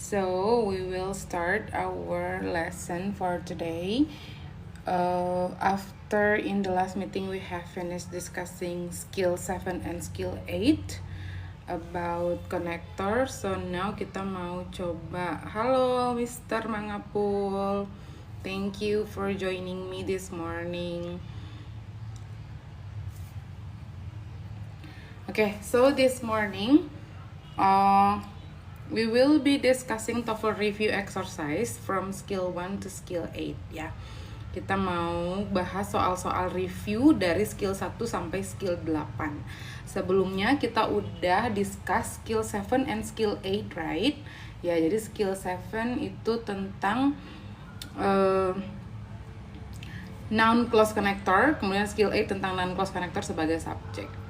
So we will start our lesson for today. After in the last meeting we have finished discussing skill 7 and skill 8 about connector. So now kita mau coba. Halo Mr. Mangapul, thank you for joining me this morning. Okay, so this morning we will be discussing TOEFL review exercise from skill 1 to skill 8 ya. Kita mau bahas soal-soal review dari skill 1 sampai skill 8. Sebelumnya kita udah discuss skill 7 and skill 8, right? Ya, jadi skill 7 itu tentang noun clause connector, kemudian skill 8 tentang noun clause connector sebagai subjek.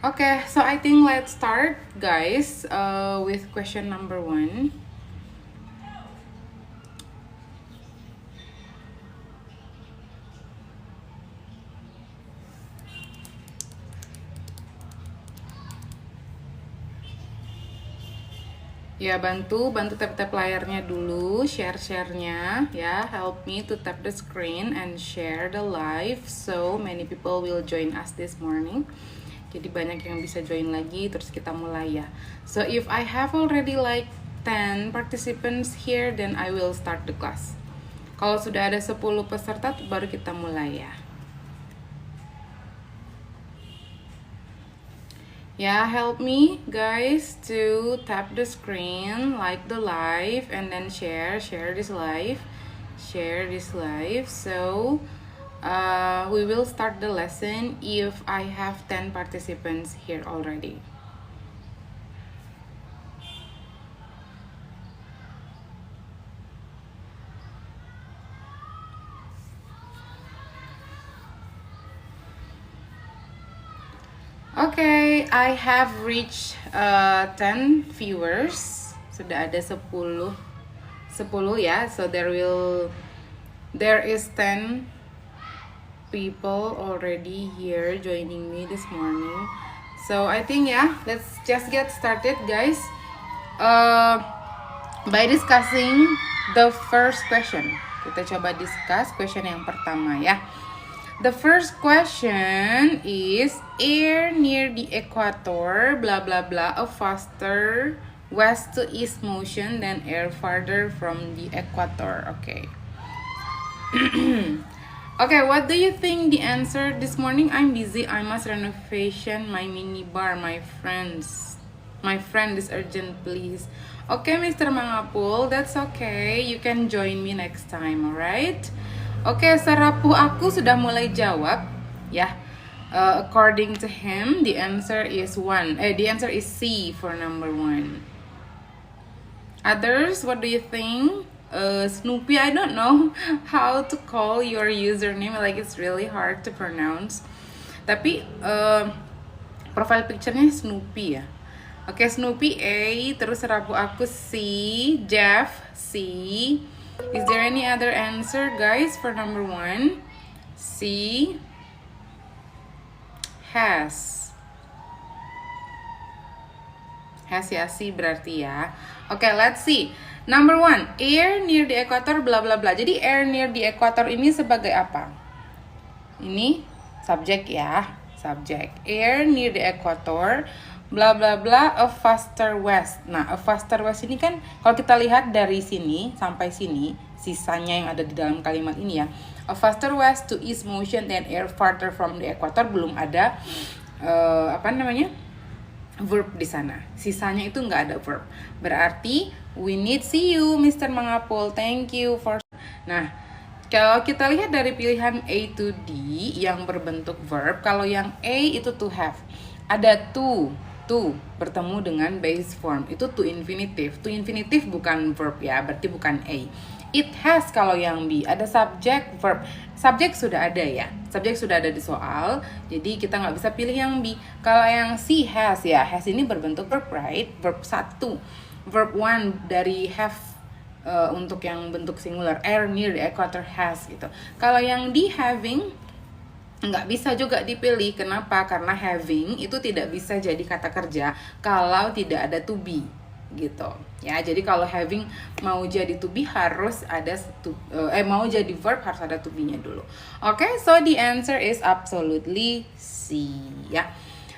Okay, so I think let's start, guys, with question number 1. Ya, bantu tap layarnya dulu, share-nya ya. Help me to tap the screen and share the live so many people will join us this morning. Jadi banyak yang bisa join lagi, terus kita mulai ya. So if I have already like 10 participants here, then I will start the class. Kalau sudah ada 10 peserta, baru kita mulai ya. Yeah, help me guys to tap the screen, like the live, and then share this live. So we will start the lesson if I have 10 participants here already. Okay, I have reached 10 viewers. Sudah ada 10 ya. So there is 10 people already here joining me this morning. So I think let's just get started, guys, by discussing the first question. Kita coba discuss question yang pertama ya. The first question is, air near the equator blah blah blah a faster west to east motion than air farther from the equator. Okay. Okay, what do you think the answer this morning? I'm busy. I must renovation my mini bar, my friend is urgent, please. Okay, Mr. Mangapul, that's okay. You can join me next time, alright? Okay, Sarapu aku sudah mulai jawab, ya. According to him, the answer is the answer is C for number 1. Others, what do you think? Snoopy, I don't know how to call your username, like it's really hard to pronounce. Tapi profile picture-nya Snoopy ya. Oke, Snoopy A, terus Rabu aku C, Jeff C. Is there any other answer, guys, for number 1? C. Has ya, C berarti ya. Oke, let's see. Number 1, air near the equator bla bla bla. Jadi air near the equator ini sebagai apa? Ini subjek ya, subjek. Air near the equator bla bla bla a faster west. Nah, a faster west ini kan kalau kita lihat dari sini sampai sini, sisanya yang ada di dalam kalimat ini ya. A faster west to east motion than air farther from the equator, belum ada verb di sana. Sisanya itu nggak ada verb. Berarti we need see you, Mr. Mangapul. Thank you for. Nah, kalau kita lihat dari pilihan A to D yang berbentuk verb, kalau yang A itu to have, ada to bertemu dengan base form, itu to infinitive. To infinitive bukan verb ya, berarti bukan A. It has kalau yang B, ada subject, verb. Subjek sudah ada ya, subjek sudah ada di soal, jadi kita nggak bisa pilih yang B. Kalau yang C has ini berbentuk verb, right? Verb 1. Verb 1 dari have untuk yang bentuk singular, air near the equator has gitu. Kalau yang di having nggak bisa juga dipilih. Kenapa? Karena having itu tidak bisa jadi kata kerja kalau tidak ada to be gitu ya. Jadi kalau having mau jadi to be harus ada mau jadi verb harus ada to be-nya dulu. Oke, so the answer is absolutely C ya.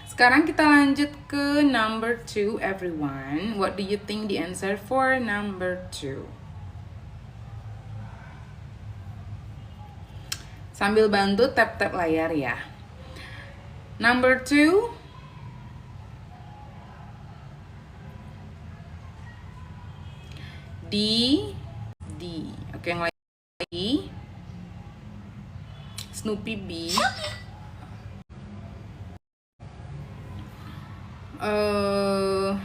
Sekarang kita lanjut ke number 2 everyone. What do you think the answer for number 2? Sambil bantu tap-tap layar ya. Number 2. D. Oke, yang lagi. Snoopy B.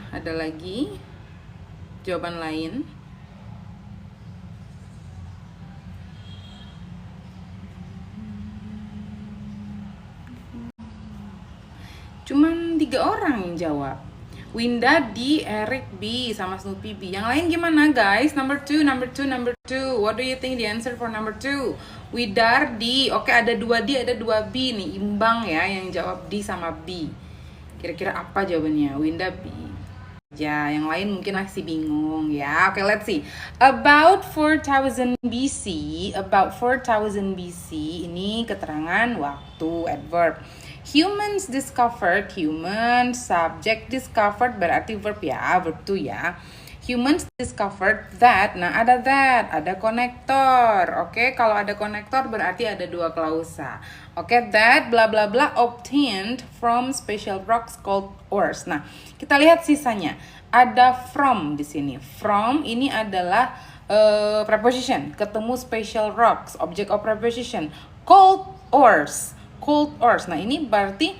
Ada lagi jawaban lain. Cuman 3 orang yang jawab. Winda D, Eric B, sama Snoopy B. Yang lain gimana guys? Number 2. What do you think the answer for number 2? Widar D. Oke, ada 2 D, ada 2 B nih. Imbang ya yang jawab D sama B. Kira-kira apa jawabannya? Winda B. Ya, yang lain mungkin masih bingung ya. Oke, let's see. About 4000 BC. Ini keterangan waktu, adverb. Humans discovered, subject discovered berarti verb ya, verb to ya. Humans discovered that, nah ada konektor. Oke, kalau ada konektor berarti ada 2 klausa. Oke, that bla bla bla obtained from special rocks called ores. Nah, kita lihat sisanya. Ada from di sini. From ini adalah preposition, ketemu special rocks, object of preposition. Called ores. Nah, ini berarti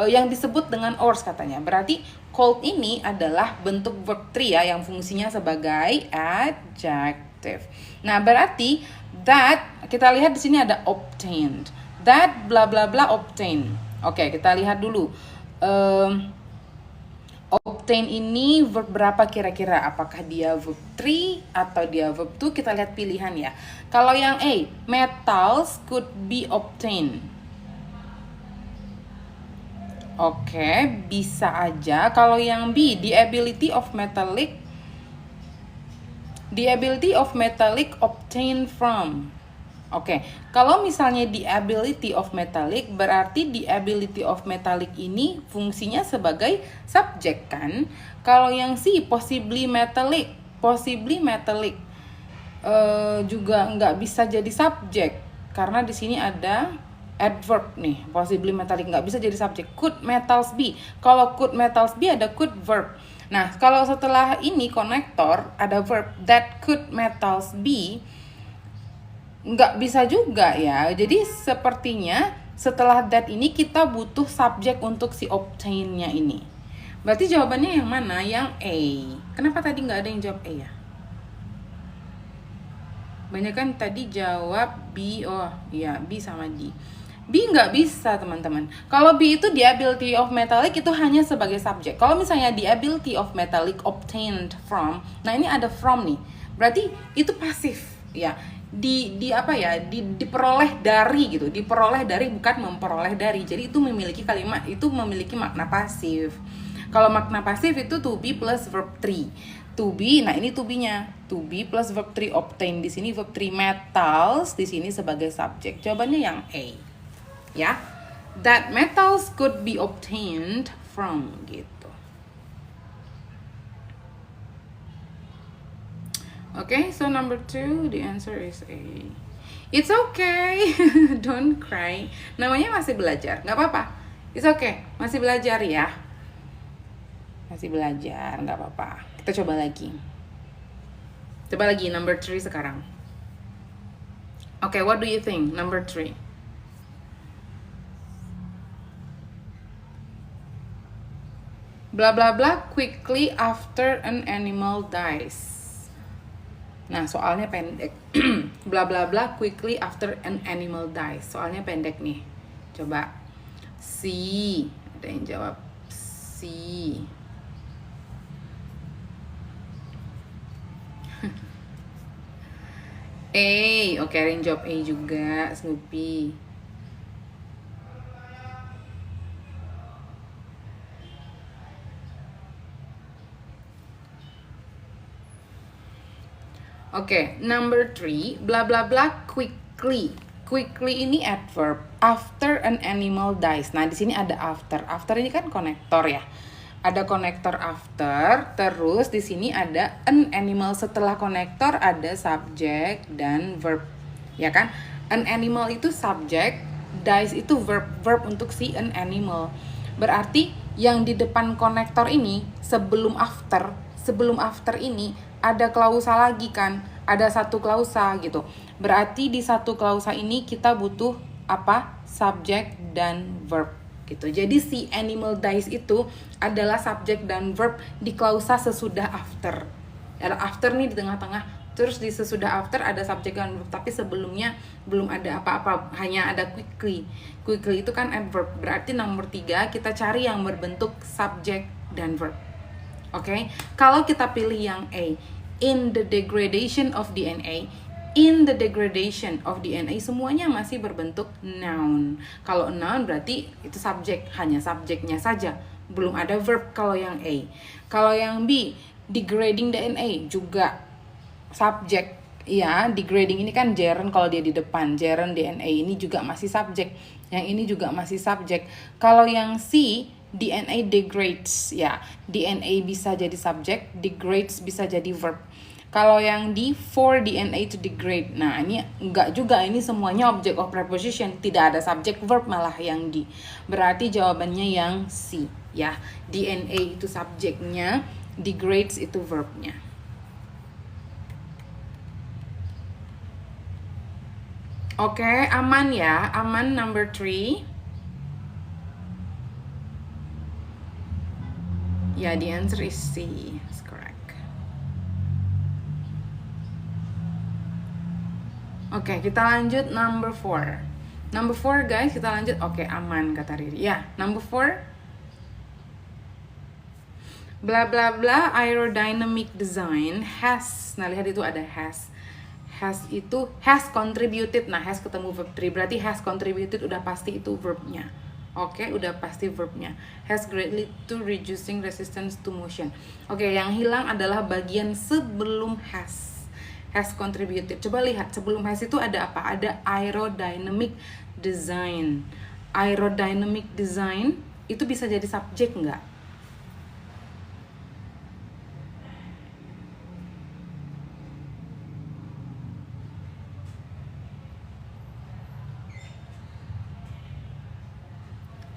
yang disebut dengan ores katanya. Berarti called ini adalah bentuk verb 3 ya, yang fungsinya sebagai adjective. Nah, berarti that kita lihat di sini ada obtained. That bla bla bla obtained. Oke, kita lihat dulu. Obtain ini verb berapa kira-kira? Apakah dia verb 3 atau dia verb 2? Kita lihat pilihan ya. Kalau yang A, metals could be obtained. Oke, bisa aja. Kalau yang B, the ability of metallic obtained from. Oke, kalau misalnya the ability of metallic, berarti the ability of metallic ini fungsinya sebagai subjek kan? Kalau yang C, possibly metallic juga nggak bisa jadi subjek karena di sini ada adverb nih, possibly metallic nggak bisa jadi subjek. Could metals be? Kalau could metals be ada could verb. Nah, kalau setelah ini konektor ada verb that could metals be, nggak bisa juga ya. Jadi sepertinya setelah that ini kita butuh subjek untuk si obtain-nya ini. Berarti jawabannya yang mana? Yang A. Kenapa tadi nggak ada yang jawab A ya? Banyak kan tadi jawab B. Oh iya, B sama D. B nggak bisa teman-teman. Kalau B itu the ability of metallic itu hanya sebagai subjek. Kalau misalnya the ability of metallic obtained from, nah ini ada from nih. Berarti itu pasif ya. Diperoleh dari gitu. Diperoleh dari bukan memperoleh dari. Jadi itu memiliki kalimat, itu memiliki makna pasif. Kalau makna pasif itu to be plus verb 3. To be, nah ini to be-nya. To be plus verb 3 obtain di sini verb 3 metals di sini sebagai subjek. Jawabannya yang A. Ya, that metals could be obtained from gitu. Okay, so number 2, the answer is A. It's okay, don't cry. Namanya masih belajar, nggak apa-apa. It's okay, masih belajar ya. Masih belajar, nggak apa-apa. Kita coba lagi. Coba lagi number 3 sekarang. Okay, what do you think? Number 3. Blah blah blah quickly after an animal dies. Nah, soalnya pendek. Blah blah blah quickly after an animal dies. Soalnya pendek nih. Coba. C. Ada yang jawab C. A. Oke, Rin jawab A juga, Snoopy. Oke, number 3, bla bla bla quickly. Quickly ini adverb. After an animal dies. Nah, di sini ada after. After ini kan konektor ya. Ada konektor after, terus di sini ada an animal. Setelah konektor ada subject dan verb. Ya kan? An animal itu subject, dies itu verb. Verb untuk si an animal. Berarti yang di depan konektor ini sebelum after ini ada klausa lagi kan, ada satu klausa gitu. Berarti di satu klausa ini kita butuh apa? Subject dan verb gitu. Jadi si animal dies itu adalah subject dan verb di klausa sesudah after. Ada after nih di tengah-tengah, terus di sesudah after ada subject dan verb, tapi sebelumnya belum ada apa-apa, hanya ada quickly. Quickly itu kan adverb. Berarti nomor 3 kita cari yang berbentuk subject dan verb. Oke, kalau kita pilih yang A, in the degradation of DNA, in the degradation of DNA semuanya masih berbentuk noun. Kalau noun berarti itu subjek, hanya subjeknya saja, belum ada verb kalau yang A. Kalau yang B, degrading DNA juga subjek. Ya, degrading ini kan gerund kalau dia di depan, gerund DNA ini juga masih subjek. Yang ini juga masih subjek. Kalau yang C, DNA degrades, ya DNA bisa jadi subjek, degrades bisa jadi verb. Kalau yang D, for DNA to degrade, nah ini enggak juga, ini semuanya object of preposition, tidak ada subjek verb malah yang D. Berarti jawabannya yang C, ya DNA itu subjeknya, degrades itu verbnya. Oke, aman ya, aman number 3. Yeah, the answer is C. That's correct. Oke, kita lanjut number 4. Number 4 guys, kita lanjut. Oke, aman kata Riri. Ya, number 4. Bla bla bla aerodynamic design has. Nah, lihat itu ada has. Has itu has contributed. Nah, has ketemu verb 3. Berarti has contributed udah pasti itu verbnya. Oke, udah pasti verbnya. Has greatly to reducing resistance to motion. Oke, yang hilang adalah bagian sebelum has. Has contributed. Coba lihat, sebelum has itu ada apa? Ada aerodynamic design. Aerodynamic design itu bisa jadi subjek nggak?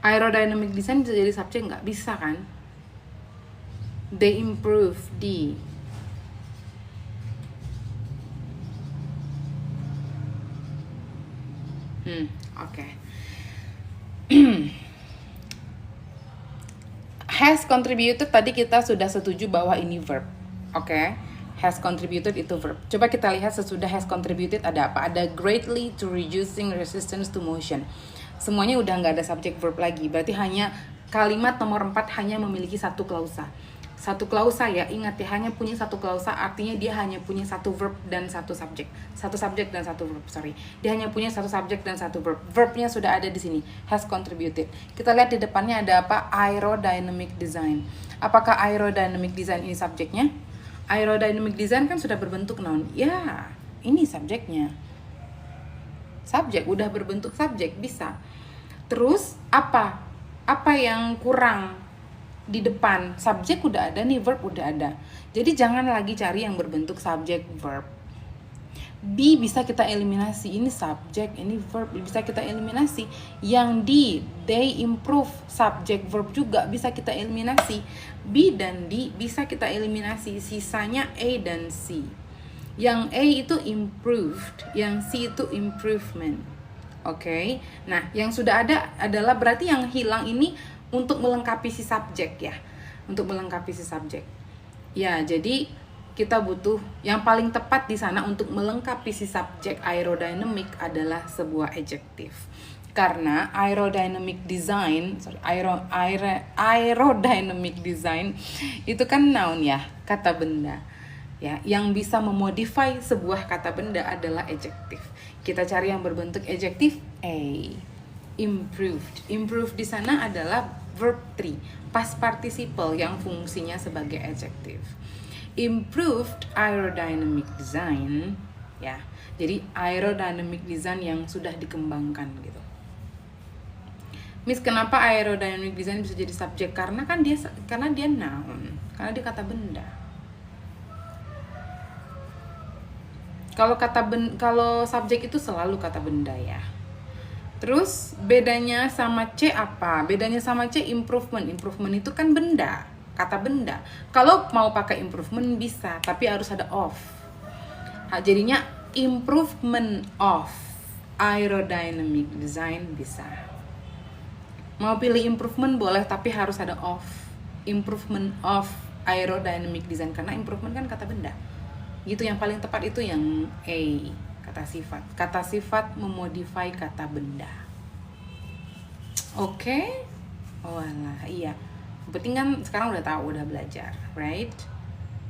Aerodynamic design bisa jadi subjek nggak? Bisa kan? They improve the oke. Has contributed tadi kita sudah setuju bahwa ini verb. Oke. Has contributed itu verb. Coba kita lihat sesudah has contributed ada apa? Ada greatly to reducing resistance to motion. Semuanya udah nggak ada subjek verb lagi. Berarti hanya kalimat nomor 4 hanya memiliki satu klausa. Satu klausa ya, ingat ya, hanya punya satu klausa, artinya dia hanya punya satu verb dan satu subjek. Satu subjek dan satu verb, sorry. Dia hanya punya satu subjek dan satu verb. Verbnya sudah ada di sini, has contributed. Kita lihat di depannya ada apa? Aerodynamic design. Apakah aerodynamic design ini subjeknya? Aerodynamic design kan sudah berbentuk noun. Ya, ini subjeknya. Subjek, udah berbentuk subjek, bisa. Terus, apa? Apa yang kurang? Di depan subjek udah ada nih, verb udah ada. Jadi jangan lagi cari yang berbentuk subjek verb. B bisa kita eliminasi, ini subjek, ini verb, bisa kita eliminasi. Yang D, they improve, subjek verb juga bisa kita eliminasi. B dan D bisa kita eliminasi, sisanya A dan C. Yang A itu improved, yang C itu improvement. Oke. Nah, yang sudah ada adalah berarti yang hilang ini untuk melengkapi si subjek ya, untuk melengkapi si subjek. Ya, jadi kita butuh yang paling tepat di sana untuk melengkapi si subjek aerodynamic adalah sebuah adjective. Karena aerodynamic design, aerodynamic design itu kan noun ya, kata benda. Ya, yang bisa memodify sebuah kata benda adalah adjective. Kita cari yang berbentuk adjektif A. Improved. Improved di sana adalah verb 3, past participle yang fungsinya sebagai adjective. Improved aerodynamic design, ya. Jadi aerodynamic design yang sudah dikembangkan gitu. Miss, kenapa aerodynamic design bisa jadi subjek? Karena dia noun, karena dia kata benda. Kalau subjek itu selalu kata benda ya. Terus bedanya sama C apa? Bedanya sama C improvement. Improvement itu kan benda, kata benda. Kalau mau pakai improvement bisa, tapi harus ada of. Jadinya improvement of aerodynamic design bisa. Mau pilih improvement boleh, tapi harus ada of. Improvement of aerodynamic design, karena improvement kan kata benda. Gitu, yang paling tepat itu yang A, kata sifat. Kata sifat memodify kata benda. Oke? Oh alah, iya. Penting kan sekarang udah tahu, udah belajar, right?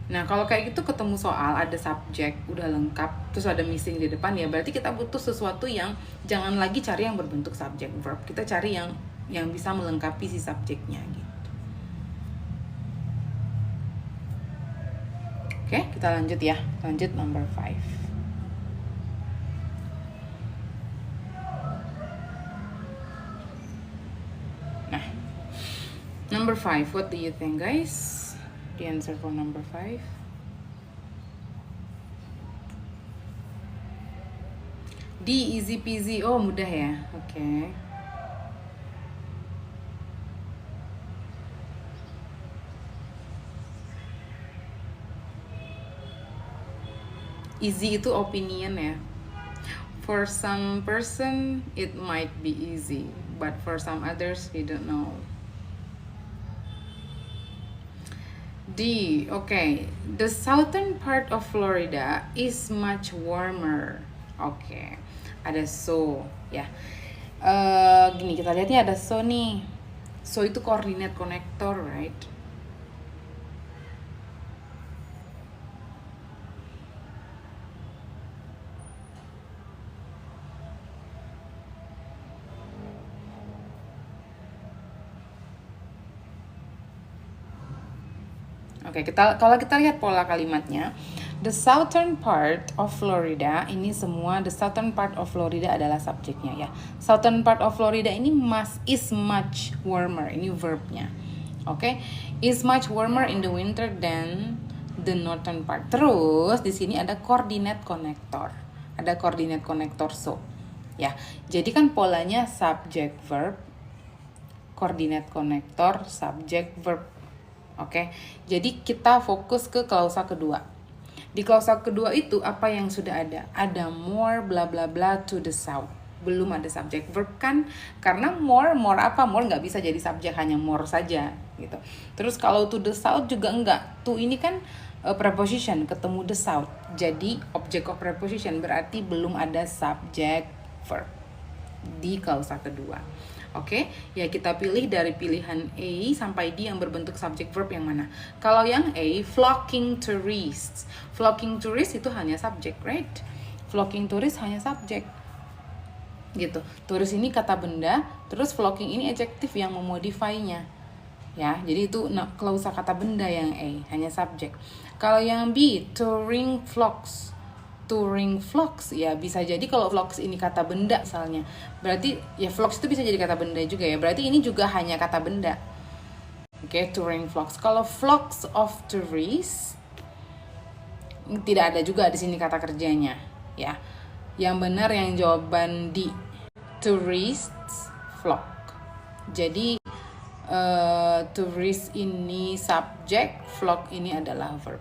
Nah, kalau kayak gitu ketemu soal ada subjek, udah lengkap, terus ada missing di depan, ya berarti kita butuh sesuatu yang jangan lagi cari yang berbentuk subjek verb. Kita cari yang bisa melengkapi si subjeknya gitu. Oke, kita lanjut ya. Lanjut number 5. Nah, number 5, what do you think, guys? The answer for number 5. D, easy peasy. Oh, mudah ya. Oke. Easy itu opinion ya. For some person it might be easy, but for some others we don't know. D, okay. The southern part of Florida is much warmer. Oke. Ada so ya. Gini kita lihat nih, ada so nih. So itu coordinate connector, right? Oke, kalau kita lihat pola kalimatnya, the southern part of Florida, ini semua the southern part of Florida adalah subjeknya ya. Southern part of Florida ini is much warmer, ini verbnya. Oke, is much warmer in the winter than the northern part. Terus di sini ada coordinate connector. Ada coordinate connector so. Ya. Jadi kan polanya subject verb, coordinate connector, subject verb. Oke, jadi kita fokus ke klausa kedua. Di klausa kedua itu apa yang sudah ada? Ada more bla bla bla to the south. Belum ada subject verb kan? Karena more apa? More nggak bisa jadi subjek, hanya more saja gitu. Terus kalau to the south juga enggak. To ini kan preposition, ketemu the south. Jadi object of preposition, berarti belum ada subject verb di klausa kedua. Oke, ya kita pilih dari pilihan A sampai D yang berbentuk subject verb yang mana. Kalau yang A, flocking tourists. Flocking tourists itu hanya subjek, right? Flocking tourists hanya subjek. Gitu. Turis ini kata benda, terus flocking ini adjektif yang memodify-nya. Ya, jadi itu klausa kata benda yang A, hanya subjek. Kalau yang B, touring flocks. Touring flocks ya bisa jadi kalau flocks ini kata benda misalnya, berarti ya flocks itu bisa jadi kata benda juga ya, berarti ini juga hanya kata benda. Oke, touring flocks. Kalau flocks of tourists tidak ada juga di sini kata kerjanya ya. Yang benar yang jawaban D, tourists flock. Jadi tourist ini subjek, flock ini adalah verb.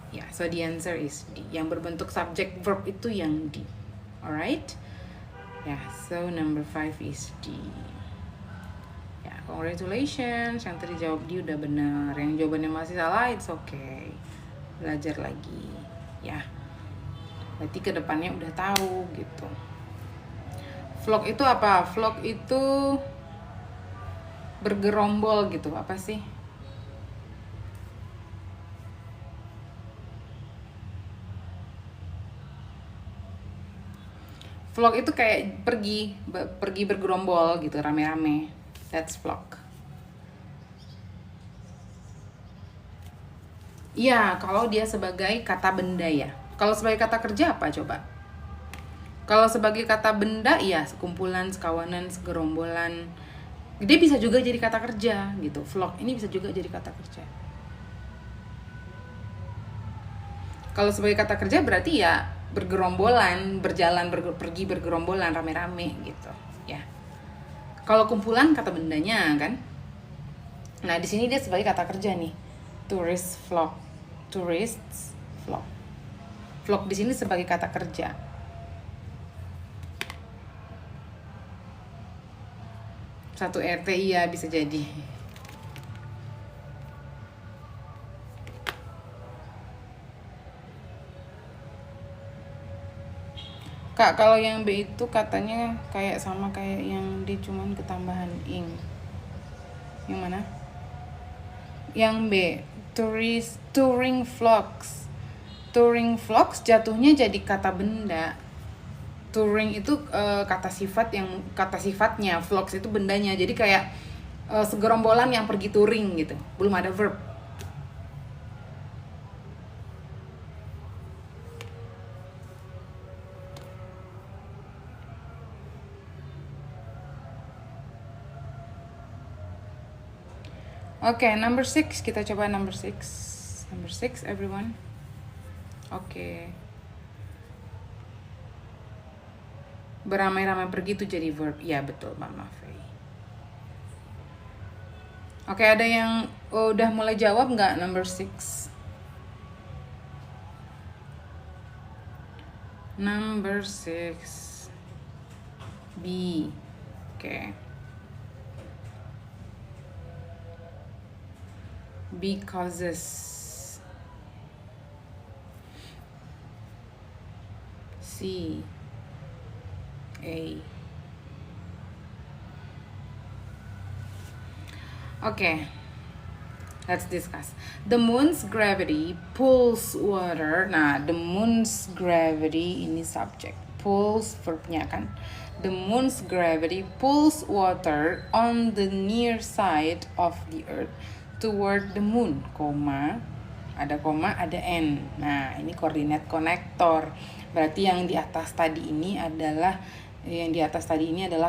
Ya, so the answer is D. Yang berbentuk subject verb itu yang D. Alright? Ya, so number 5 is D. Ya, congratulations. Yang tadi jawab D udah benar. Yang jawabannya masih salah, it's okay. Belajar lagi. Ya. Berarti kedepannya udah tahu gitu. Flock itu apa? Flock itu bergerombol gitu. Apa sih? Vlog itu kayak pergi bergerombol gitu, rame-rame. That's vlog. Iya, kalau dia sebagai kata benda ya. Kalau sebagai kata kerja apa coba? Kalau sebagai kata benda, ya sekumpulan, sekawanan, segerombolan. Dia bisa juga jadi kata kerja gitu. Vlog ini bisa juga jadi kata kerja. Kalau sebagai kata kerja berarti ya bergerombolan, berjalan, pergi bergerombolan, rame-rame gitu, ya. Kalau kumpulan kata bendanya kan. Nah, di sini dia sebagai kata kerja nih. Tourist vlog. Tourists vlog. Vlog di sini sebagai kata kerja. Satu RT iya bisa jadi. Kak, kalau yang B itu katanya kayak sama kayak yang D cuman ketambahan ing. Yang mana? Yang B, touring vlogs. Touring vlogs jatuhnya jadi kata benda. Touring itu kata sifatnya, vlogs itu bendanya. Jadi kayak segerombolan yang pergi touring gitu. Belum ada verb. Oke, number 6. Kita coba number 6. Number 6, everyone. Oke. Beramai-ramai pergi itu jadi verb. Ya, betul, Mbak Mafei. Oke, ada yang udah mulai jawab nggak number 6? Number 6. B. Oke. Because C. A. Okay, let's discuss. The moon's gravity pulls water. Nah, the moon's gravity ini subject. Pulls verbnya kan. The moon's gravity pulls water on the near side of the earth toward the moon, koma, ada n. Nah, ini koordinat konektor. Berarti yang di atas tadi ini adalah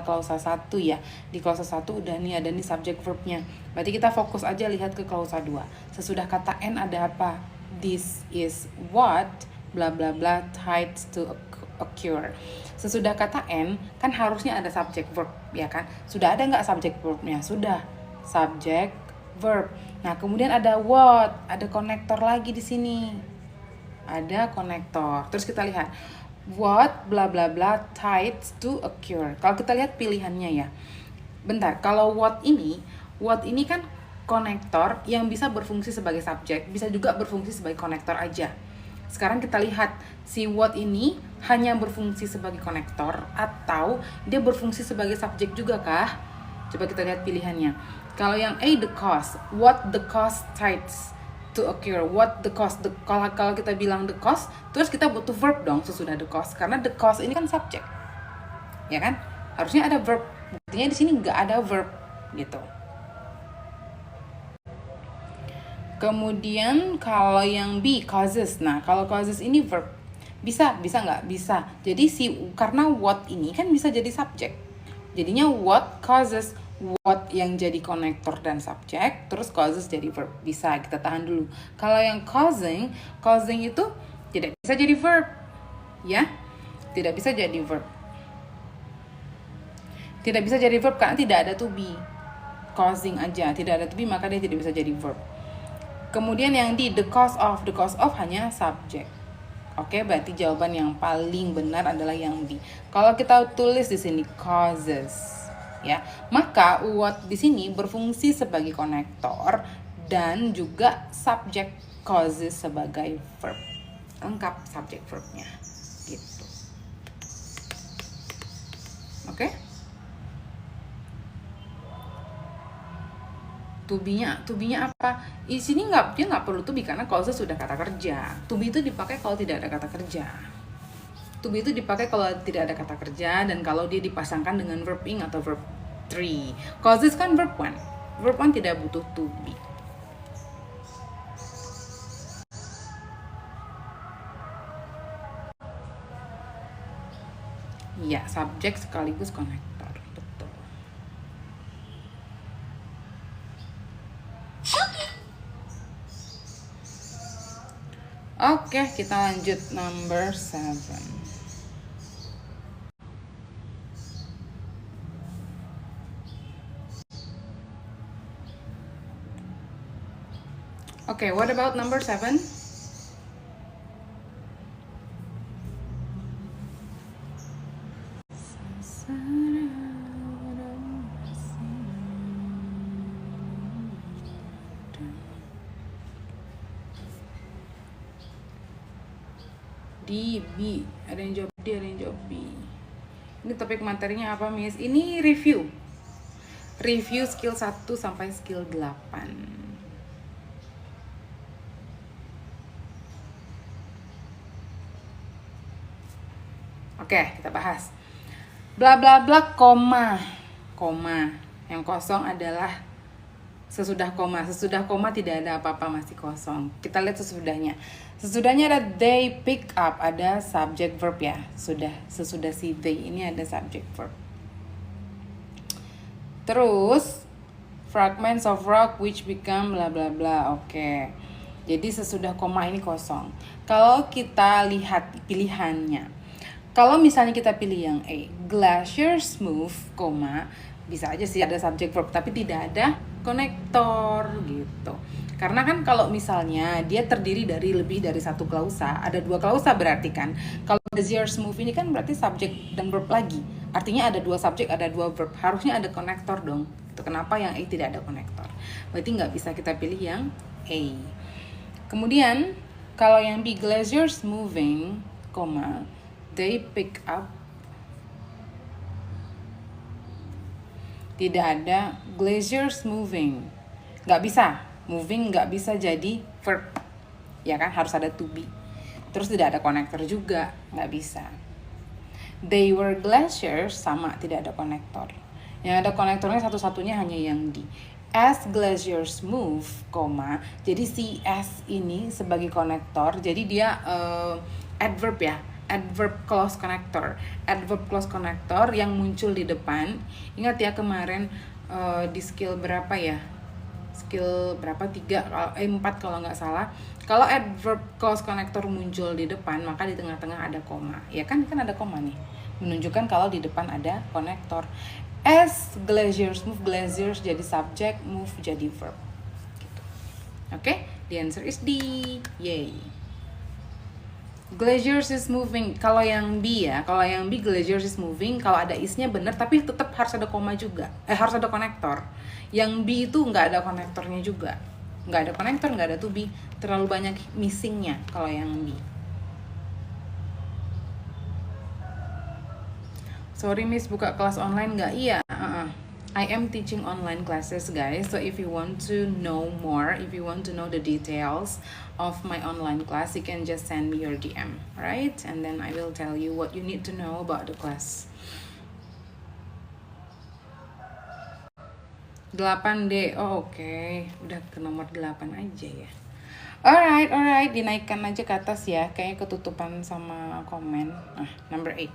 klausa 1 ya. Di klausa 1 udah nih ada nih subject verbnya. Berarti kita fokus aja lihat ke klausa 2. Sesudah kata n ada apa? This is what bla bla bla tides to occur. Sesudah kata n kan harusnya ada subject verb ya kan? Sudah ada nggak subject verbnya? Sudah. Subject verb. Nah, kemudian ada what, ada konektor lagi di sini. Ada konektor. Terus kita lihat what bla bla bla tides to occur. Kalau kita lihat pilihannya ya. Bentar, kalau what ini kan konektor yang bisa berfungsi sebagai subjek, bisa juga berfungsi sebagai konektor aja. Sekarang kita lihat si what ini hanya berfungsi sebagai konektor atau dia berfungsi sebagai subjek juga kah? Coba kita lihat pilihannya. Kalau yang A, the cause, what the cause tides to occur, what the cause, kalau kita bilang the cause, terus kita butuh verb dong sesudah the cause, karena the cause ini kan subjek, ya kan? Harusnya ada verb, buktinya di sini nggak ada verb gitu. Kemudian kalau yang B, causes, nah kalau causes ini verb, bisa nggak? Bisa. Jadi karena what ini kan bisa jadi subjek, jadinya what causes, what yang jadi konektor dan subjek, terus causes jadi verb. Bisa, kita tahan dulu. Kalau yang causing itu tidak bisa jadi verb. Ya, tidak bisa jadi verb. Tidak bisa jadi verb karena tidak ada to be. Causing aja, tidak ada to be, maka dia tidak bisa jadi verb. Kemudian yang di the cause of hanya subjek. Oke, berarti jawaban yang paling benar adalah yang B. Kalau kita tulis di sini causes, ya, maka what di sini berfungsi sebagai konektor dan juga subject, causes sebagai verb. Lengkap subject verbnya gitu. Oke? To be-nya apa? Di sini dia nggak perlu to be karena causes sudah kata kerja. To be itu dipakai kalau tidak ada kata kerja. To be itu dipakai kalau tidak ada kata kerja dan kalau dia dipasangkan dengan verb ing atau verb 3. Causes kan verb 1. Verb 1 tidak butuh to be. Ya, subjek sekaligus konektor. Betul. Oke, kita lanjut number 7. Okay, what about number 7? D, B. Ada yang jawab D, ada yang jawab B. Ini topik materinya apa, Miss? Ini review. Review skill 1 sampai skill 8. Oke, kita bahas. Bla bla bla, koma. Koma. Yang kosong adalah sesudah koma. Sesudah koma tidak ada apa-apa, masih kosong. Kita lihat sesudahnya. Sesudahnya ada they pick up, ada subject verb ya. Sesudah si they ini ada subject verb. Terus fragments of rock which become bla bla bla. Oke. Jadi sesudah koma ini kosong. Kalau kita lihat pilihannya. Kalau misalnya kita pilih yang A, glaciers move, koma, bisa aja sih ada subject verb tapi tidak ada konektor gitu. Karena kan kalau misalnya dia terdiri dari lebih dari satu klausa, ada 2 klausa berarti kan. Kalau glaciers move ini kan berarti subjek dan verb lagi. Artinya ada 2 subjek, ada 2 verb. Harusnya ada konektor dong. Itu kenapa yang A tidak ada konektor. Berarti nggak bisa kita pilih yang A. Kemudian kalau yang B, glaciers moving, koma, they pick up, tidak ada glaciers moving. Nggak bisa. Moving nggak bisa jadi verb. Ya kan, harus ada to be. Terus tidak ada konektor juga. Nggak bisa. They were glaciers, sama, tidak ada konektor. Yang ada konektornya satu-satunya hanya yang di. As glaciers move, koma, jadi si as ini sebagai konektor, jadi dia adverb ya. Adverb clause connector. Adverb clause connector yang muncul di depan. Ingat ya kemarin di skill berapa ya? Skill berapa? 4 kalau nggak salah. Kalau adverb clause connector muncul di depan, maka di tengah-tengah ada koma. Ya kan ada koma nih. Menunjukkan kalau di depan ada konektor. As glaciers move, glaciers jadi subject, move jadi verb. Gitu. Oke, the answer is D. Yay. Glaciers is moving. Kalau yang B ya, kalau yang B glaciers is moving, kalau ada isnya bener, tapi tetap harus ada koma juga. Harus ada konektor. Yang B itu nggak ada konektornya juga. Nggak ada konektor, nggak ada to be. Terlalu banyak missingnya kalau yang B. Sorry Miss, buka kelas online nggak? Iya, I am teaching online classes guys. So if you want to know more, if you want to know the details of my online class, you can just send me your DM, right? And then I will tell you what you need to know about the class. 8D, oh oke. Udah ke nomor 8 aja ya. Alright, dinaikkan aja ke atas ya. Kayaknya ketutupan sama komen. Number 8.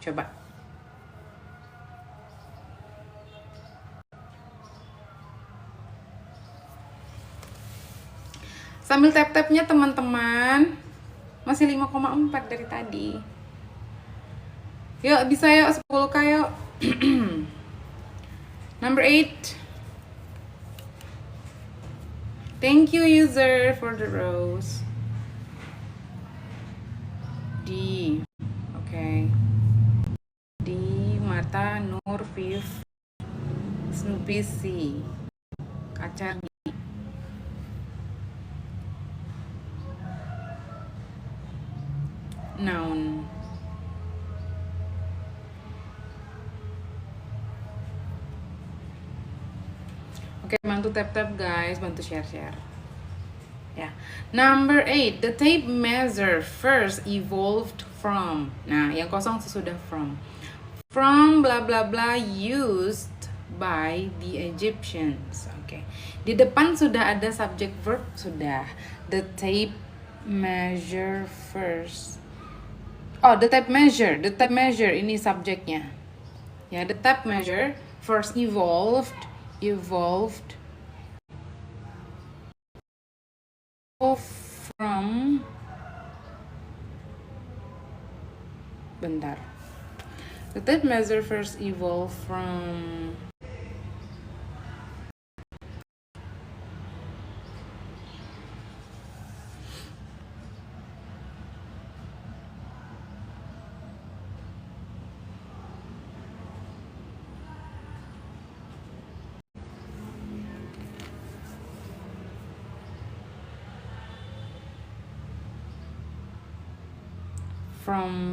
Coba. Sambil tap-tapnya teman-teman. Masih 5,4 dari tadi. Yuk, bisa yuk, 10k yuk. Number 8. Thank you user for the rose. D. Okay. D. Mata Nur Viv Snoopy C. Kacar D. Noun. Oke, bantu tap-tap guys, bantu share-share. Ya. Number 8, the tape measure first evolved from. Nah, yang kosong sesudah from. From bla bla bla used by the Egyptians. Oke. Di depan sudah ada subject verb sudah. The tape measure first. Oh, the tape measure. The tape measure ini subjeknya. Ya, the tape measure first evolved from, bentar. The tape measure first evolved from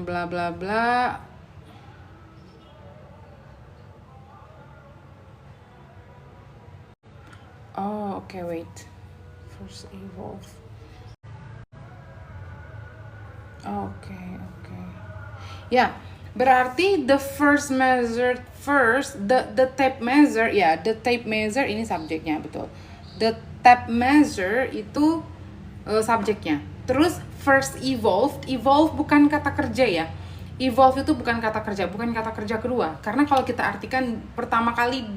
bla bla bla. Oh, okay, wait. First evolve. Okay. Ya, berarti the first measure first, the tape measure, ya, the tape measure ini subjeknya, betul. The tape measure itu subjeknya. Terus first evolved bukan kata kerja ya. Evolve itu bukan kata kerja kedua. Karena kalau kita artikan pertama kali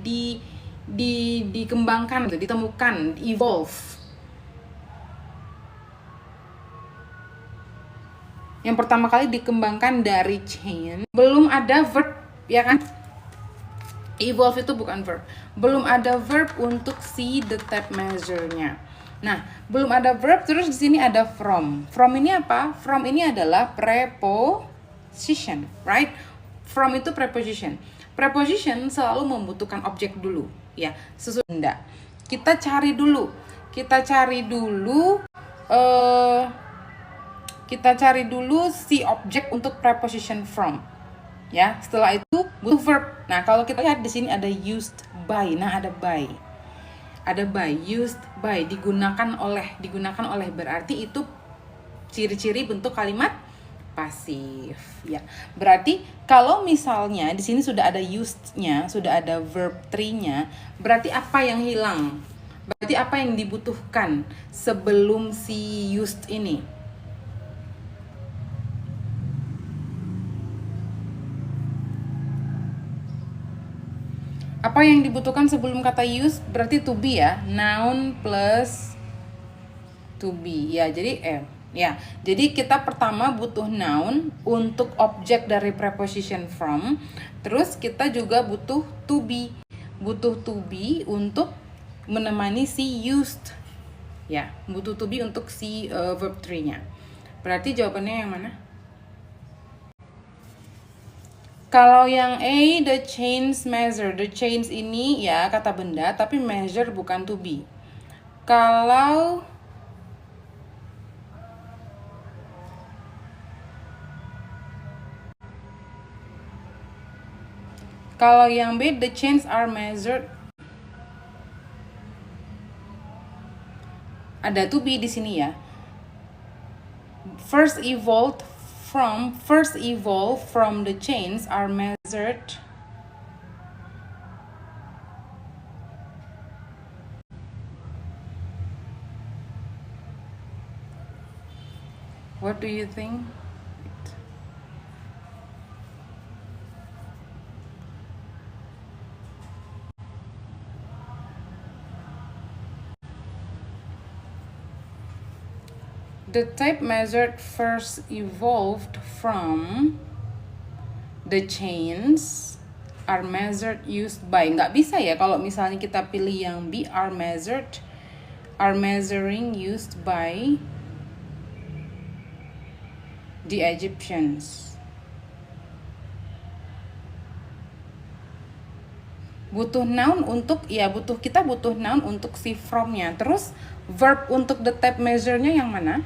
dikembangkan, ditemukan, evolve. Yang pertama kali dikembangkan dari chain, belum ada verb, ya kan? Evolve itu bukan verb. Belum ada verb untuk si the tape measure-nya. Nah, belum ada verb, terus di sini ada from. From ini apa? From ini adalah preposition, right? From itu preposition. Preposition selalu membutuhkan objek dulu, ya. Sesudah. Kita cari dulu si objek untuk preposition from. Ya, setelah itu butuh verb. Nah, kalau kita lihat di sini ada used by. Nah, ada by. Ada by, used by, digunakan oleh berarti itu ciri-ciri bentuk kalimat pasif, ya. Berarti kalau misalnya di sini sudah ada used-nya, sudah ada verb 3-nya, berarti apa yang hilang? Berarti apa yang dibutuhkan sebelum si used ini? Apa yang dibutuhkan sebelum kata use? Berarti to be ya. Noun plus to be. Ya, jadi jadi kita pertama butuh noun untuk objek dari preposition from. Terus kita juga butuh to be. Butuh to be untuk menemani si used. Ya, butuh to be untuk si verb 3-nya. Berarti jawabannya yang mana? Kalau yang A, the chains measure. The chains ini ya kata benda, tapi measure bukan to be. Kalau yang B, the chains are measured. Ada to be di sini ya. First evolve from the chains are measured. What do you think? The tape measured first evolved from the chains are measured used by. Nggak bisa ya kalau misalnya kita pilih yang B, are measuring used by the Egyptians. Butuh noun untuk, kita butuh noun untuk si from-nya. Terus verb untuk the tape measure-nya yang mana?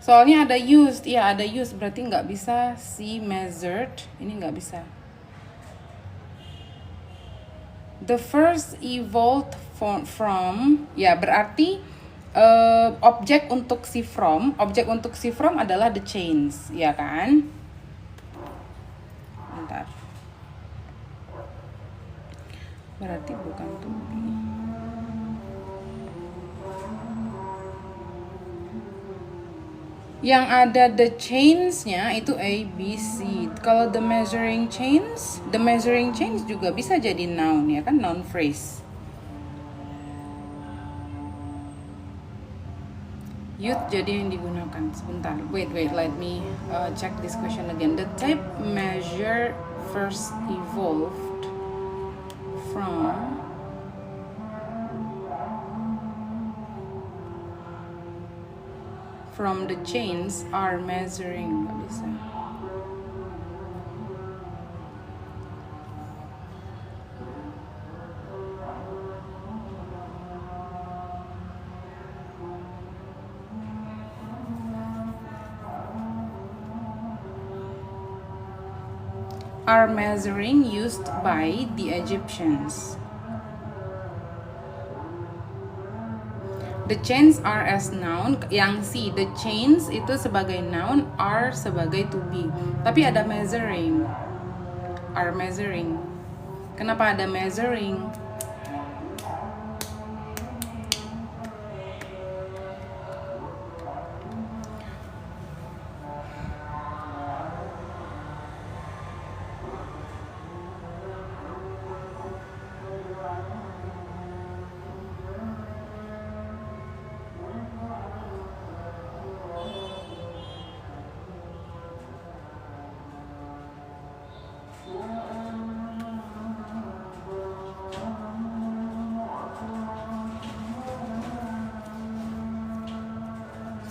Soalnya ada used, ya ada used, berarti nggak bisa si measured, ini nggak bisa. The first evolved from, ya berarti objek untuk si from adalah the chains, ya kan? Bentar. Berarti bukan to be. Yang ada the chains-nya itu A, B, C. Kalau the measuring chains juga bisa jadi noun, ya kan, noun phrase. Youth jadi yang digunakan. Sebentar, wait, let me check this question again. The type measure first evolved from the chains are measuring, nggak bisa. Are measuring used by the Egyptians. The chains are as noun, yang C, the chains itu sebagai noun, are sebagai to be. Tapi ada measuring. Are measuring. Kenapa ada measuring?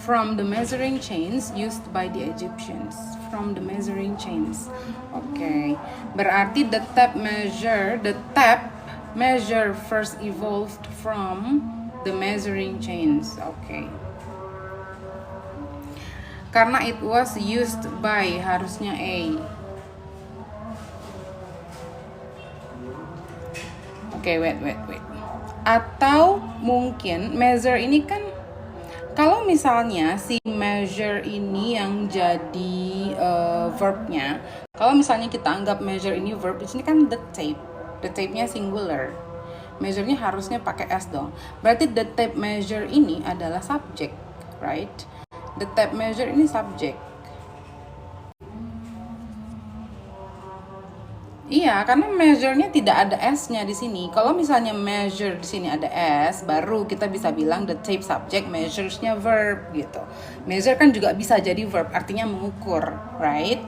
From the measuring chains used by the Egyptians. From the measuring chains. Oke. Berarti the tape measure first evolved from the measuring chains. Oke. Karena it was used by, harusnya A. Oke, wait. Atau mungkin measure ini kan, kalau misalnya si measure ini yang jadi verbnya, kalau misalnya kita anggap measure ini verb, di sini kan the tape-nya singular, measure-nya harusnya pakai S dong. Berarti the tape measure ini adalah subject, right? The tape measure ini subject. Iya, karena measure-nya tidak ada S-nya di sini. Kalau misalnya measure di sini ada S, baru kita bisa bilang the tape subject, measures-nya verb gitu. Measure kan juga bisa jadi verb, artinya mengukur, right?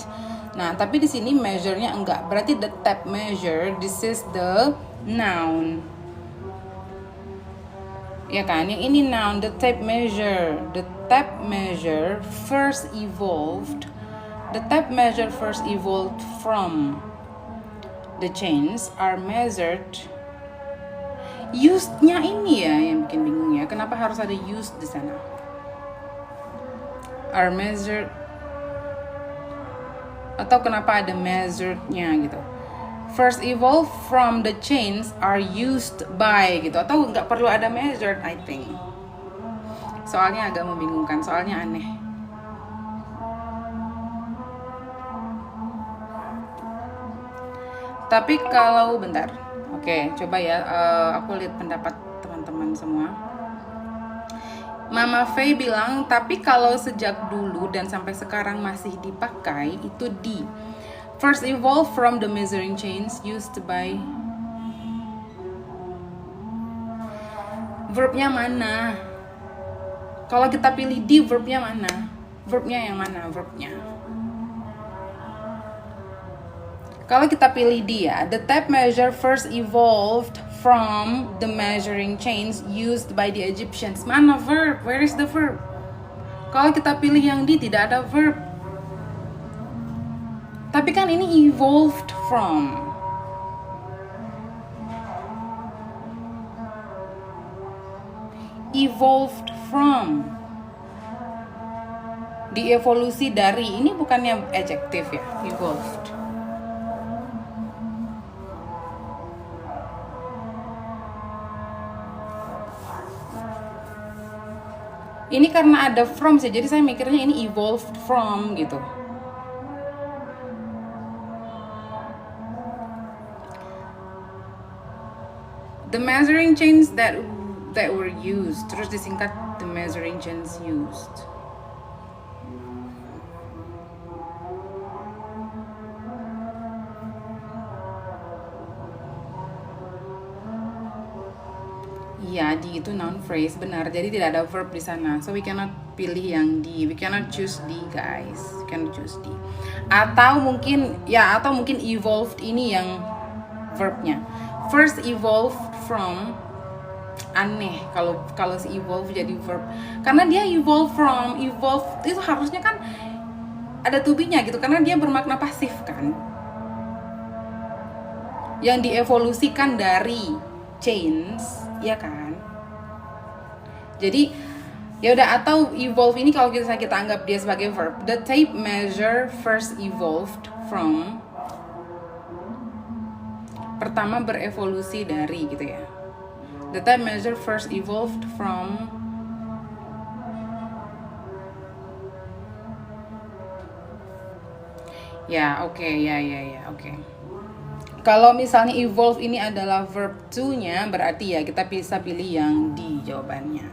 Nah, tapi di sini measure-nya enggak. Berarti the tape measure, this is the noun. Ya kan? Yang ini noun, the tape measure. The tape measure first evolved. The tape measure first evolved from the chains are measured. Used-nya ini ya yang bikin bingung ya. Kenapa harus ada used di sana? Are measured, atau kenapa ada measured-nya gitu. First evolved from the chains are used by gitu. Atau nggak perlu ada measured, I think. Soalnya agak membingungkan, soalnya aneh. Tapi kalau bentar, oke, coba ya, aku lihat pendapat teman-teman semua. Mama Faye bilang, tapi kalau sejak dulu dan sampai sekarang masih dipakai, itu di first evolved from the measuring chains used by. Verbnya mana? Kalau kita pilih di, verbnya mana? Verbnya yang mana? Verbnya. Kalau kita pilih dia, the tape measure first evolved from the measuring chains used by the Egyptians. Mana verb? Where is the verb? Kalau kita pilih yang di, tidak ada verb. Tapi kan ini evolved from. Evolved from. Dievolusi dari, ini bukannya adjective ya, evolved. Ini karena ada from sih, jadi saya mikirnya ini evolved from gitu. The measuring chains that were used, terus disingkat the measuring chains used. Iya, di itu noun phrase, benar. Jadi tidak ada verb di sana. So we cannot pilih yang di. We cannot choose di, guys. We cannot choose di. Atau mungkin evolved ini yang verbnya. First evolved from, aneh kalau si evolve jadi verb. Karena dia evolve itu harusnya kan ada to be-nya gitu, karena dia bermakna pasif kan. Yang dievolusikan dari chains, ya kan? Jadi ya udah, atau evolve ini kalau kita anggap dia sebagai verb, the tape measure first evolved from, pertama berevolusi dari gitu ya. The tape measure first evolved from ya, oke. Kalau misalnya evolve ini adalah verb to-nya, berarti ya kita bisa pilih yang di jawabannya.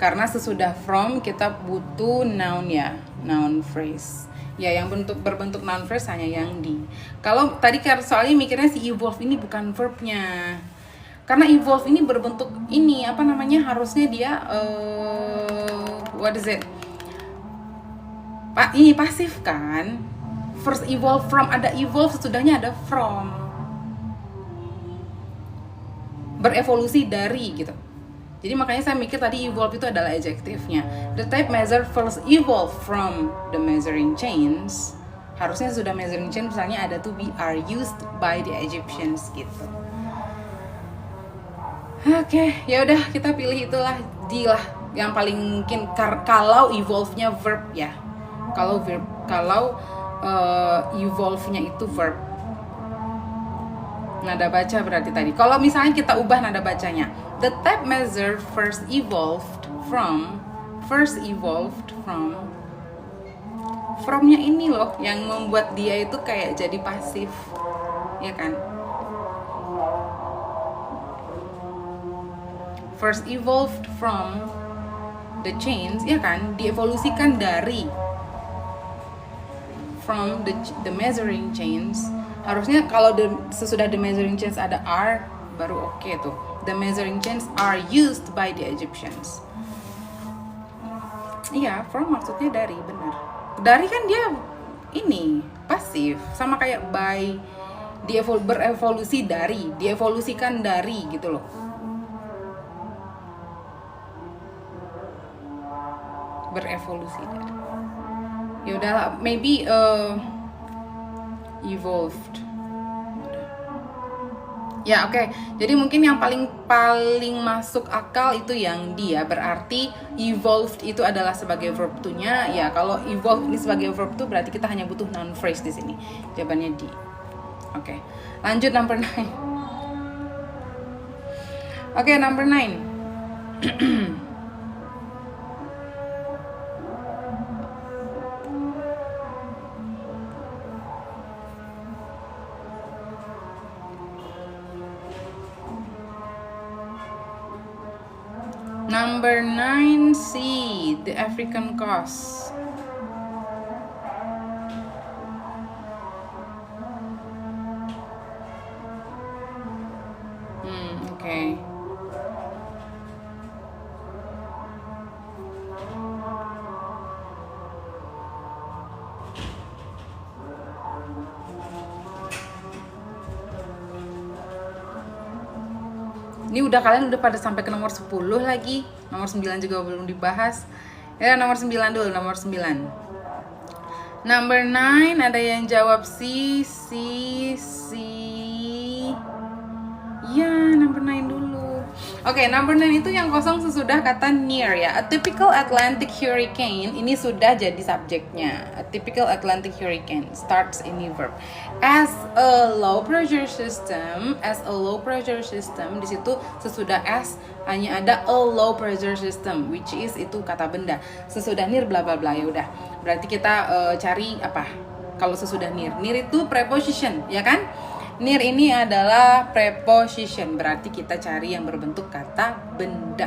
Karena sesudah from kita butuh noun ya, noun phrase. Ya, yang berbentuk noun phrase hanya yang di. Kalau tadi soalnya mikirnya si evolve ini bukan verbnya. Karena evolve ini berbentuk ini, harusnya dia what is it? Ini pasif kan? First evolve from, ada evolve, sesudahnya ada from. Berevolusi dari gitu. Jadi makanya saya mikir tadi evolve itu adalah adjektifnya. The type measure first evolve from the measuring chains. Harusnya sudah measuring chain misalnya ada to be are used by the Egyptians gitu. Oke, ya udah kita pilih itulah di lah yang paling mungkin kalau evolve-nya verb ya. Kalau evolve-nya itu verb. Nada baca berarti tadi. Kalau misalnya kita ubah nada bacanya, the tape measure first evolved from. From-nya ini loh yang membuat dia itu kayak jadi pasif, ya kan? First evolved from the chains, ya kan? Dievolusikan dari, from the measuring chains. Harusnya kalau sesudah the measuring chains ada are, baru oke tuh. The measuring chains are used by the Egyptians. Iya, from maksudnya dari, benar. Dari kan dia ini pasif, sama kayak by, berevolusi dari, dievolusikan dari gitu loh. Berevolusi dari. Ya udahlah, maybe evolved. Ya oke. Jadi mungkin yang paling masuk akal itu yang dia, berarti evolved itu adalah sebagai verb to-nya. Ya kalau evolved ini sebagai verb to berarti kita hanya butuh noun phrase di sini. Jawabannya di. Oke. Lanjut number 9. Oke, number 9. Number 9C, the African cause. Okay. Ini kalian udah pada sampai ke nomor 10 lagi. Nomor 9 juga belum dibahas. Ya, nomor 9 dulu, nomor 9. Number 9 ada yang jawab C. Ya, number 9 dulu. Oke, number 9 itu yang kosong sesudah kata near ya. A typical Atlantic hurricane, ini sudah jadi subjeknya. A typical Atlantic hurricane starts ini verb. As a low pressure system, di situ sesudah as hanya ada a low pressure system, which is itu kata benda. Sesudah near bla bla bla, ya udah. Berarti kita cari apa? Kalau sesudah near itu preposition, ya kan? Near ini adalah preposition, berarti kita cari yang berbentuk kata benda.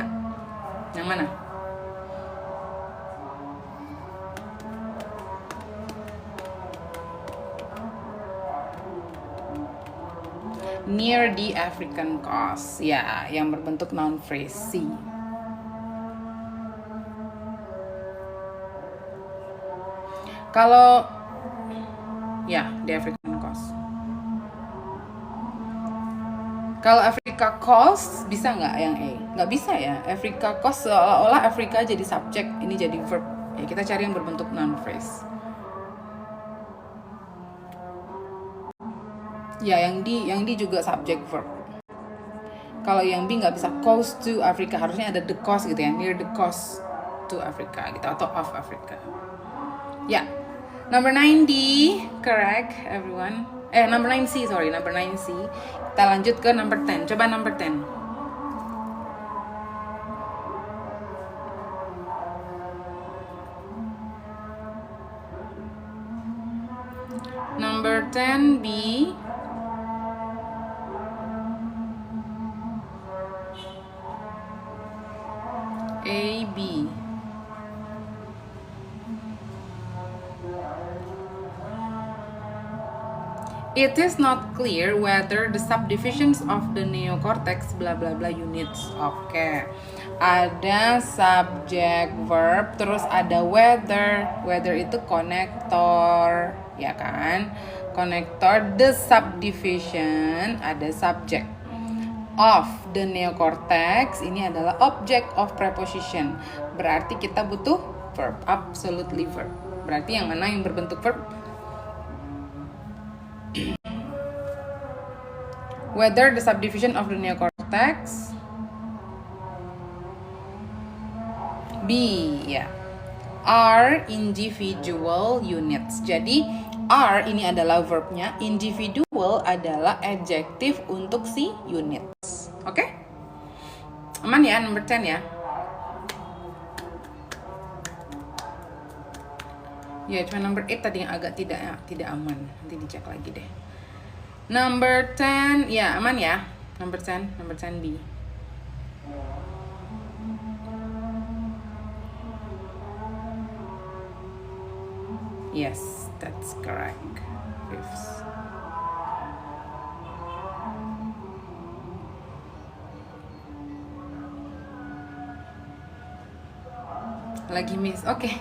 Yang mana? Near the African coast, ya, yang berbentuk noun phrase. See. Kalau ya, the African coast. Kalau Africa coast bisa nggak yang A? Nggak bisa ya. Africa coast seolah-olah Afrika jadi subjek, ini jadi verb. Ya, kita cari yang berbentuk noun phrase. Ya, yang D juga subjek verb. Kalau yang B nggak bisa coast to Africa, harusnya ada the coast gitu ya, near the coast to Africa gitu, atau of Africa. Ya, number 9D, correct everyone. Number 9C, number 9C. Kita lanjut ke number 10. Coba number 10. Number 10B. A, B. It is not clear whether the subdivisions of the neocortex bla bla bla units. Oke. Ada subject verb, terus ada whether. Whether itu konektor, ya kan? Konektor. The subdivision ada subject of the neocortex, ini adalah object of preposition. Berarti kita butuh verb, absolutely verb. Berarti yang mana yang berbentuk verb? Whether the subdivision of the neocortex. B, ya. Are individual units. Jadi are ini adalah verbnya, individual adalah adjective untuk si units. Oke? Aman ya, number 10 ya. Ya, cuma number 8 tadi yang agak tidak aman. Nanti dicek lagi deh. Number 10, ya aman ya. Number 10 B. Yes, that's correct. Fifth. Lagi miss, oke.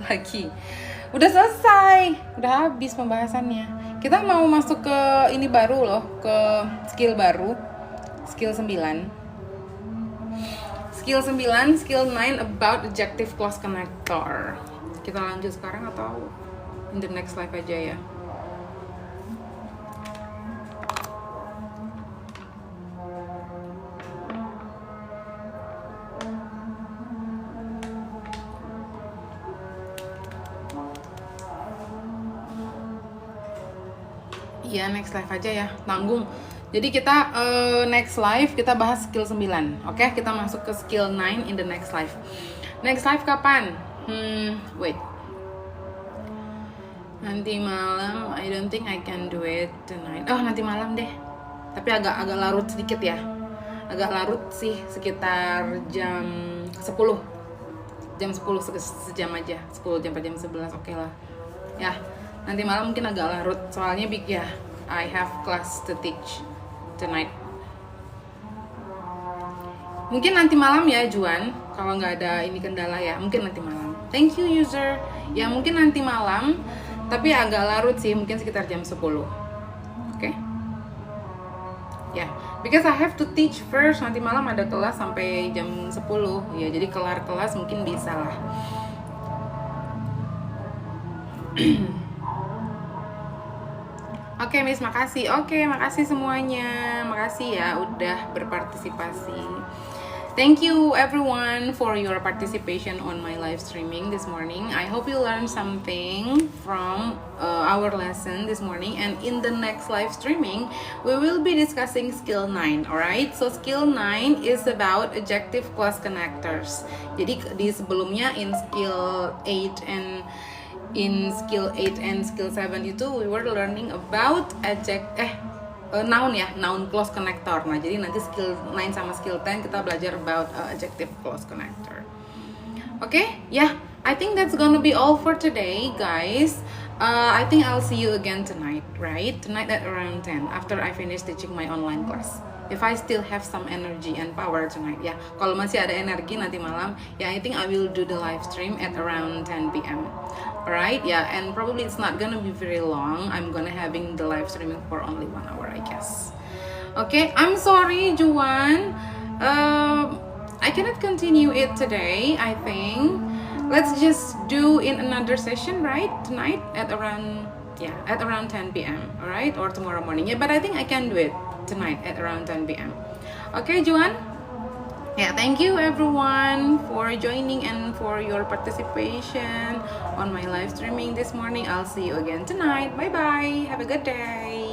Lagi. Udah selesai, udah habis pembahasannya. Kita mau masuk ke ini baru loh, ke skill baru, skill 9. Skill 9, skill 9 about adjective clause connector. Kita lanjut sekarang atau in the next slide aja ya? Iya, next live aja ya, tanggung. Jadi kita next live kita bahas skill 9. Oke, kita masuk ke skill 9 in the next live. Next live kapan? Wait. Nanti malam, I don't think I can do it tonight. Oh, nanti malam deh. Tapi agak larut sedikit ya. Agak larut sih, sekitar jam 10. Jam 10 sejam aja. 10 jam 11, oke lah. Ya. Nanti malam mungkin agak larut, soalnya ya, I have class to teach tonight. Mungkin nanti malam ya Juan, kalau nggak ada ini kendala ya, mungkin nanti malam. Thank you user. Ya mungkin nanti malam, tapi agak larut sih, mungkin sekitar jam 10. Oke? Ya, because I have to teach first, nanti malam ada kelas sampai jam 10. Ya, jadi kelar kelas mungkin bisa lah. Oke, Miss, makasih. Oke, makasih semuanya. Makasih ya udah berpartisipasi. Thank you everyone for your participation on my live streaming this morning. I hope you learned something from our lesson this morning, and in the next live streaming we will be discussing skill 9. Alright, so skill 9 is about adjective clause connectors. Jadi di sebelumnya in skill 8 and skill 7 itu we were learning about noun ya, noun clause connector. Nah, jadi nanti skill 9 sama skill 10 kita belajar about adjective clause connector. Okay, yeah, I think that's gonna be all for today, guys. I think I'll see you again tonight, right? Tonight at around 10 after I finish teaching my online class. If I still have some energy and power tonight, ya. Kalau masih ada energi nanti malam, ya, I think I will do the live stream at around 10 p.m. Alright, yeah, and probably it's not gonna be very long. I'm gonna having the live streaming for only 1 hour, I guess. Okay, I'm sorry, Juan. I cannot continue it today, I think. Let's just do in another session, right? Tonight at around 10 p.m. Alright, or tomorrow morning. Yeah, but I think I can do it tonight at around 10 p.m. Okay, Juan? Yeah, thank you everyone for joining and for your participation on my live streaming this morning. I'll see you again tonight. Bye bye. Have a good day.